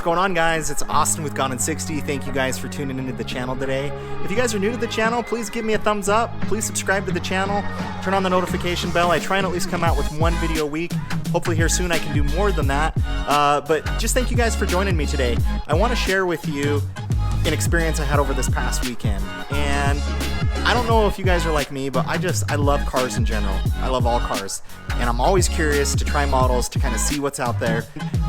going on, guys? It's Austin with Gone in 60. Thank you guys for tuning into the channel today. If you guys are new to the channel, please give me a thumbs up. Please subscribe to the channel. Turn on the notification bell. I try and at least come out with one video a week. Hopefully here soon I can do more than that. But just thank you guys for joining me today. I want to share with you an experience I had over this past weekend. And I don't know if you guys are like me, but I love cars in general. I love all cars. And I'm always curious to try models to kind of see what's out there.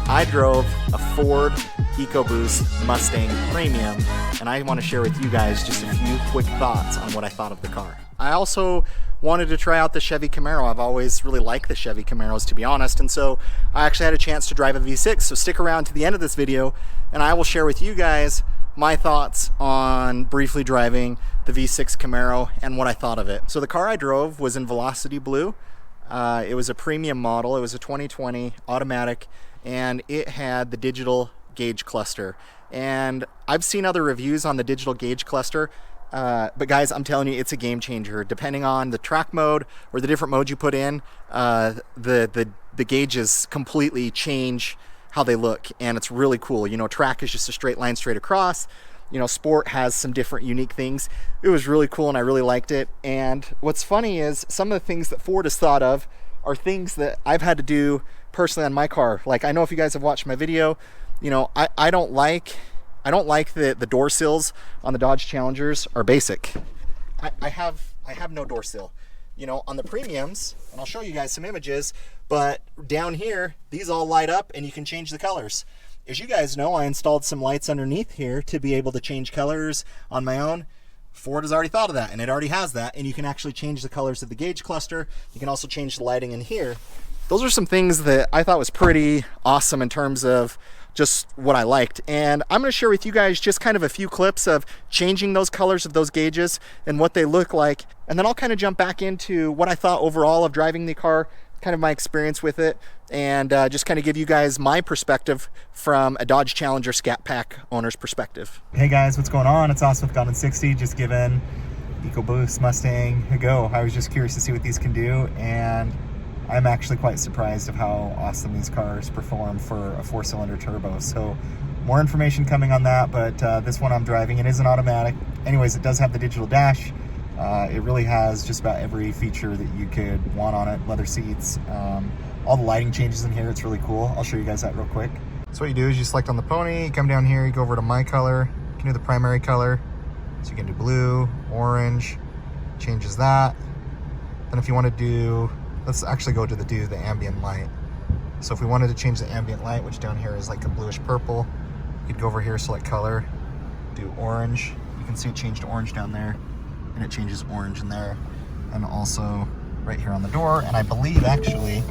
I drove a Ford Ecoboost Mustang Premium, and I want to share with you guys just a few quick thoughts on what I thought of the car. I also wanted to try out the Chevy Camaro. I've always really liked the Chevy Camaros, to be honest, and so I actually had a chance to drive a V6, so stick around to the end of this video, and I will share with you guys my thoughts on briefly driving the V6 Camaro and what I thought of it. So the car I drove was in Velocity Blue. It was a premium model. It was a 2020 automatic, and it had the digital gauge cluster. And I've seen other reviews on the digital gauge cluster, but guys, I'm telling you, it's a game changer. Depending on the track mode or the different modes you put in, the gauges completely change how they look, and it's really cool. You know, track is just a straight line straight across. You know, sport has some different unique things. It was really cool and I really liked it. And what's funny is some of the things that Ford has thought of are things that I've had to do personally on my car. Like, I know if you guys have watched my video, you know, I don't like the door sills on the Dodge Challengers are basic. I have no door sill. You know, on the premiums, and I'll show you guys some images, but down here, these all light up and you can change the colors. As you guys know, I installed some lights underneath here to be able to change colors on my own. Ford has already thought of that, and it already has that, and you can actually change the colors of the gauge cluster. You can also change the lighting in here. Those are some things that I thought was pretty awesome in terms of just what I liked. And I'm going to share with you guys just kind of a few clips of changing those colors of those gauges and what they look like. And then I'll kind of jump back into what I thought overall of driving the car, kind of my experience with it, and just kind of give you guys my perspective from a Dodge Challenger Scat Pack owner's perspective. Hey guys, what's going on? It's Austin with Gone in 60, just giving Ecoboost Mustang a go. I was just curious to see what these can do, and I'm actually quite surprised of how awesome these cars perform for a 4-cylinder turbo. So more information coming on that, but this one I'm driving, it is an automatic. Anyways, it does have the digital dash. It really has just about every feature that you could want on it. Leather seats, all the lighting changes in here. It's really cool. I'll show you guys that real quick. So what you do is you select on the pony, you come down here, you go over to my color, you can do the primary color. So you can do blue, orange, changes that. Then if you want to do, let's actually go to the ambient light. So if we wanted to change the ambient light, which down here is like a bluish purple, you could go over here, select color, do orange. You can see it changed to orange down there, and it changes orange in there. And also right here on the door, and I believe actually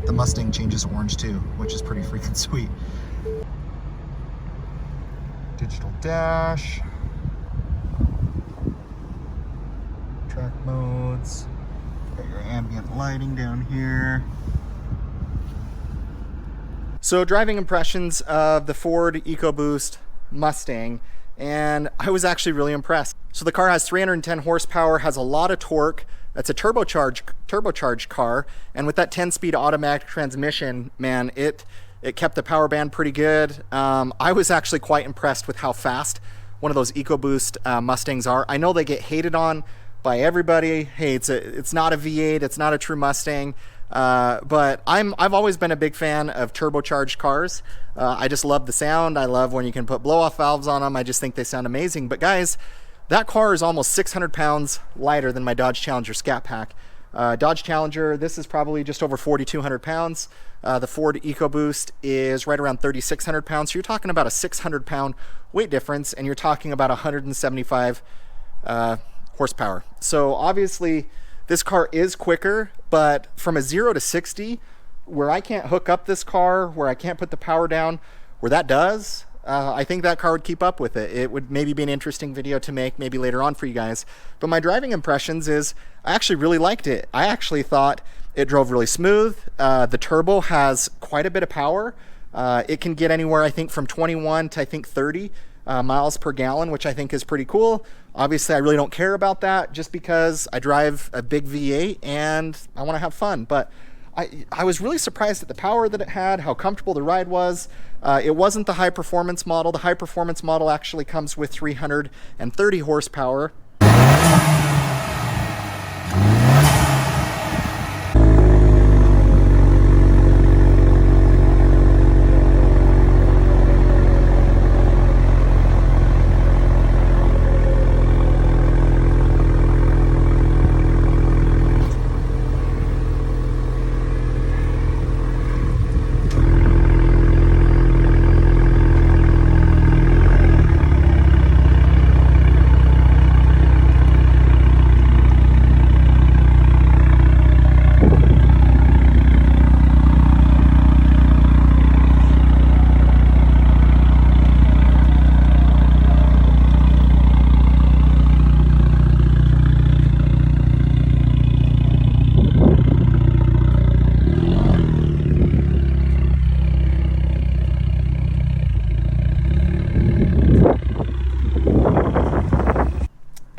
the Mustang changes orange too, which is pretty freaking sweet. Digital dash, track modes, got your ambient lighting down here. So driving impressions of the Ford Ecoboost Mustang, and I was actually really impressed. So the car has 310 horsepower, has a lot of torque. It's a turbocharged car, and with that 10-speed automatic transmission, man, it kept the power band pretty good. I was actually quite impressed with how fast one of those Ecoboost Mustangs are. I know they get hated on by everybody. Hey, it's not a V8, it's not a true Mustang, but I've always been a big fan of turbocharged cars. I just love the sound. I love when you can put blow-off valves on them. I just think they sound amazing. But guys, that car is almost 600 pounds lighter than my Dodge Challenger Scat Pack. Dodge Challenger, this is probably just over 4,200 pounds. The Ford Ecoboost is right around 3,600 pounds. So you're talking about a 600-pound weight difference, and you're talking about 175 horsepower. So obviously, this car is quicker, but from a 0 to 60, where I can't hook up this car, where I can't put the power down, where that does, I think that car would keep up with it. It would maybe be an interesting video to make maybe later on for you guys. But my driving impressions is I actually really liked it. I actually thought it drove really smooth. The turbo has quite a bit of power. It can get anywhere, I think, from 21 to I think 30 miles per gallon, which I think is pretty cool. Obviously, I really don't care about that just because I drive a big V8 and I want to have fun. But I was really surprised at the power that it had, how comfortable the ride was. It wasn't the high performance model. The high performance model actually comes with 330 horsepower.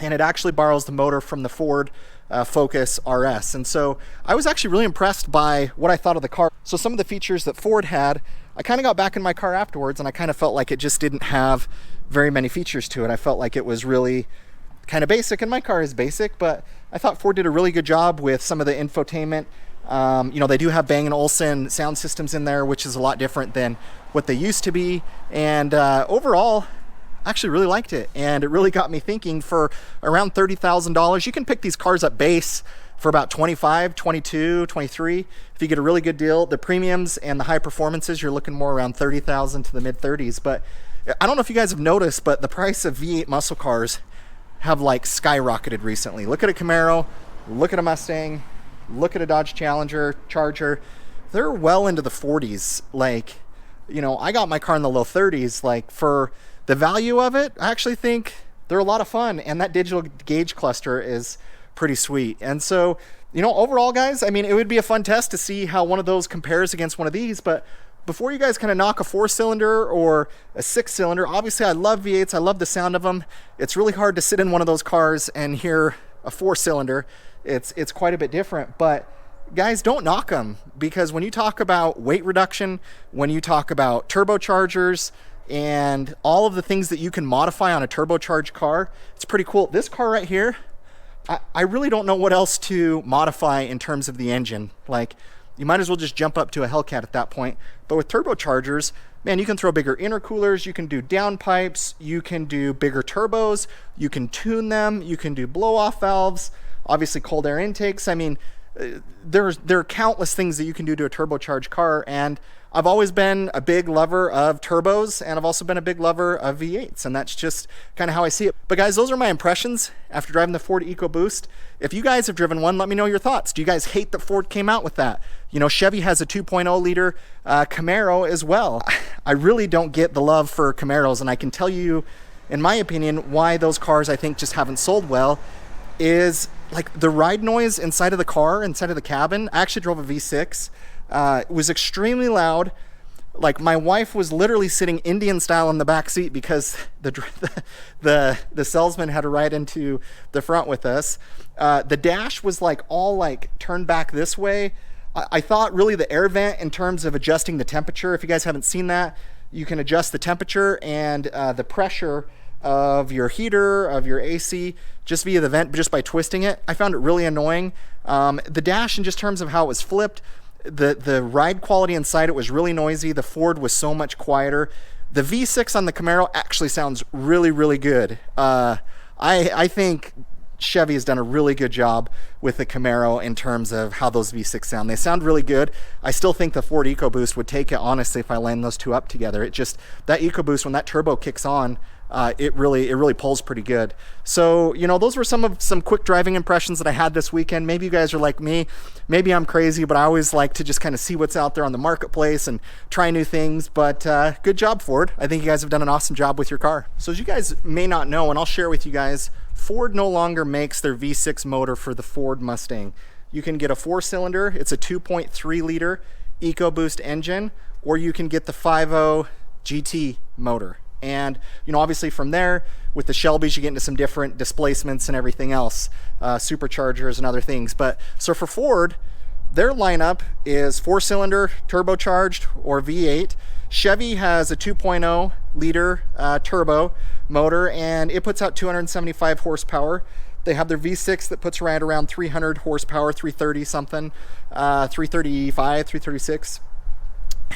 And it actually borrows the motor from the Ford Focus RS. And so I was actually really impressed by what I thought of the car. So some of the features that Ford had, I kind of got back in my car afterwards and I kind of felt like it just didn't have very many features to it. I felt like it was really kind of basic, and my car is basic, but I thought Ford did a really good job with some of the infotainment. You know, they do have Bang & Olufsen sound systems in there, which is a lot different than what they used to be. And overall, actually really liked it, and it really got me thinking. For around $30,000, you can pick these cars up base for about 25, 22, 23. If you get a really good deal, the premiums and the high performances, you're looking more around 30,000 to the mid 30s. But I don't know if you guys have noticed, but the price of V8 muscle cars have like skyrocketed recently. Look at a Camaro, look at a Mustang, look at a Dodge Challenger, Charger. They're well into the 40s. Like, you know, I got my car in the low 30s. Like, for the value of it, I actually think they're a lot of fun, and that digital gauge cluster is pretty sweet. And so, you know, overall, guys, I mean, it would be a fun test to see how one of those compares against one of these. But before you guys kind of knock a 4-cylinder or a 6-cylinder, obviously I love V8s, I love the sound of them. It's really hard to sit in one of those cars and hear a 4-cylinder. It's quite a bit different. But guys, don't knock them, because when you talk about weight reduction, when you talk about turbochargers, and all of the things that you can modify on a turbocharged car, it's pretty cool. This car right here, I really don't know what else to modify in terms of the engine. Like, you might as well just jump up to a Hellcat at that point. But with turbochargers, man, you can throw bigger intercoolers, you can do downpipes, you can do bigger turbos, you can tune them, you can do blow-off valves, obviously cold air intakes. I mean, there are countless things that you can do to a turbocharged car, and I've always been a big lover of turbos, and I've also been a big lover of V8s, and that's just kind of how I see it. But guys, those are my impressions after driving the Ford EcoBoost. If you guys have driven one, let me know your thoughts. Do you guys hate that Ford came out with that? You know, Chevy has a 2.0 liter Camaro as well. I really don't get the love for Camaros, and I can tell you, in my opinion, why those cars I think just haven't sold well is like the ride noise inside of the car, inside of the cabin. I actually drove a V6. It was extremely loud. Like, my wife was literally sitting Indian style in the back seat because the salesman had to ride into the front with us. The dash was like all like turned back this way. I thought really the air vent, in terms of adjusting the temperature, if you guys haven't seen that, you can adjust the temperature and the pressure of your heater, of your AC, just via the vent, just by twisting it. I found it really annoying. The dash, in just terms of how it was flipped, the ride quality inside it was really noisy. The Ford was so much quieter. The V6 on the Camaro actually sounds really, really good. I think Chevy has done a really good job with the Camaro in terms of how those V6 sound. They sound really good. I still think the Ford EcoBoost would take it, honestly, if I line those two up together. It just, that EcoBoost, when that turbo kicks on, it really pulls pretty good. So, you know, those were some quick driving impressions that I had this weekend. Maybe you guys are like me. Maybe I'm crazy, but I always like to just kind of see what's out there on the marketplace and try new things. But good job, Ford. I think you guys have done an awesome job with your car. So as you guys may not know, and I'll share with you guys, Ford no longer makes their V6 motor for the Ford Mustang. You can get a 4-cylinder. It's a 2.3 liter EcoBoost engine, or you can get the 5.0 GT motor. And, you know, obviously from there, with the Shelbys, you get into some different displacements and everything else, superchargers and other things. But so for Ford, their lineup is 4-cylinder turbocharged or V8. Chevy has a 2.0 liter turbo motor, and it puts out 275 horsepower. They have their V6 that puts right around 300 horsepower, 330 something, 335, 336.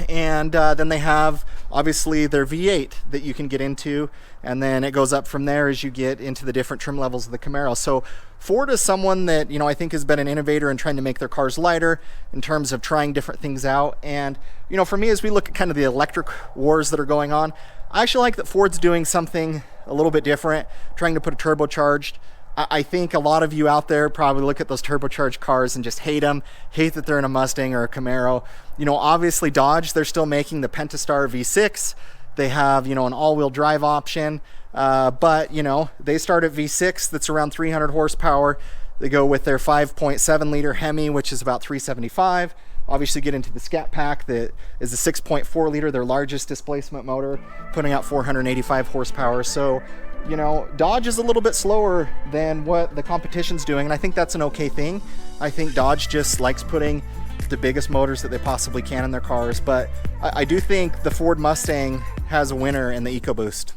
And then they have obviously their V8 that you can get into, and then it goes up from there as you get into the different trim levels of the Camaro. So Ford is someone that, you know, I think has been an innovator in trying to make their cars lighter in terms of trying different things out. And, you know, for me, as we look at kind of the electric wars that are going on, I actually like that Ford's doing something a little bit different, trying to put a turbocharged. I think a lot of you out there probably look at those turbocharged cars and just hate them, hate that they're in a Mustang or a Camaro. You know, obviously Dodge, they're still making the Pentastar V6. They have, you know, an all-wheel drive option, but, you know, they start at V6 that's around 300 horsepower. They go with their 5.7 liter Hemi, which is about 375. Obviously get into the Scat Pack that is a 6.4 liter, their largest displacement motor, putting out 485 horsepower. So, you know, Dodge is a little bit slower than what the competition's doing, and I think that's an okay thing. I think Dodge just likes putting the biggest motors that they possibly can in their cars, but I do think the Ford Mustang has a winner in the EcoBoost.